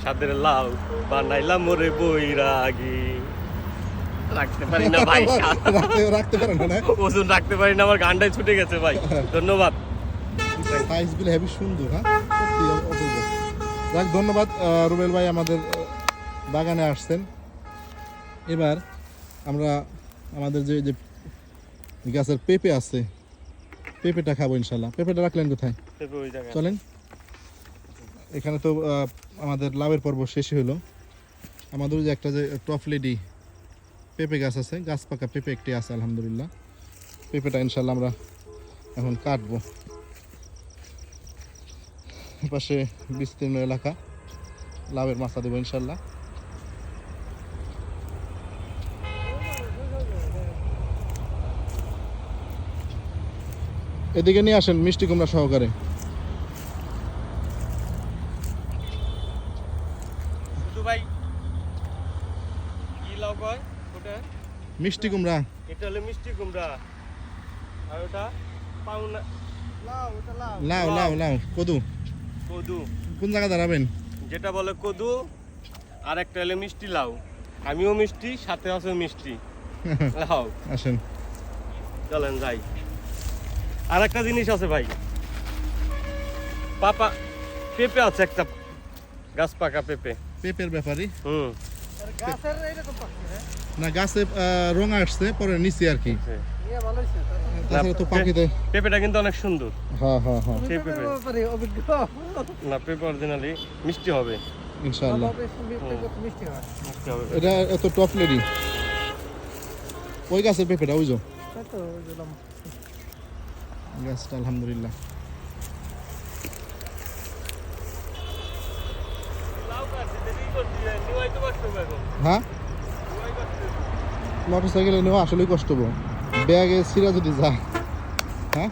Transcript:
সাদের লাউ বানাইলাম মোরে বৈরাগী। রাখতে পারি না ভাই, রাখতে পারেন না? ওজন রাখতে পারি না, আমার গানটাই ছুটে গেছে ভাই। ধন্যবাদ। সাইজগুলো হেবি সুন্দর। হ্যাঁ, সত্যি অপূর্ব। যাক, ধন্যবাদ রুবেল ভাই, আমাদের বাগানে আসছেন। এবার আমরা আমাদের যে যে গাছের পেঁপে আছে, পেঁপেটা খাবো ইনশাল্লাহ। পেঁপেটা রাখলেন কোথায়? ওই জায়গায় চলেন। এখানে তো আমাদের লাভের পর্ব শেষই হলো। আমাদের যে একটা যে টপ লেডি পেঁপে গাছ আছে, গাছ পাকা পেঁপে একটি আছে আলহামদুলিল্লাহ। পেঁপেটা ইনশাল্লাহ আমরা এখন কাটবো। পাশে বিস্তীর্ণ এলাকা, লাভের মাছা দেবো ইনশাল্লাহ। এদিকে নিয়ে আসেন মিষ্টি কুমড়া সহকারে। ভাই কি লাউ কয় ওটা? মিষ্টি কুমড়া। এটা হলো মিষ্টি কুমড়া, আর ওটা পাউনা লাউ। ওটা লাউ, লাউ লাউ লাউ কদু। কদু। কোন জায়গায় দাঁড়াবেন? যেটা বলে কদু, আর একটা হলো মিষ্টি লাউ। আমিও মিষ্টি, সাথে আছে মিষ্টি লাউ। আসেন, চলেন যাই। আর একটা জিনিস আছে ভাই, পাপা পেঁপে আছে একটা, গাছ পাকা পেঁপে। পেঁপের ব্যাপারই গাছের না, গাছে রং আসছে পরে নিচে আর কি। তাছাড়া তো পাখিতে পেঁপেটা কিন্তু অনেক সুন্দর। হ্যাঁ হ্যাঁ হ্যাঁ, সেই পেঁপে না, পেঁপে অরিজিনালি মিষ্টি হবে ইনশাআল্লাহ। মিষ্টি হবে। এটা এত টপ লেডি। ওই গাছের পেঁপেটা ওই যে গাছটা আলহামদুলিল্লাহ। হ্যাঁ, মোটর সাইকেলে নেওয়া আসলেই কষ্ট হবো, ব্যাগে ছিঁড়া যদি যায়। হ্যাঁ,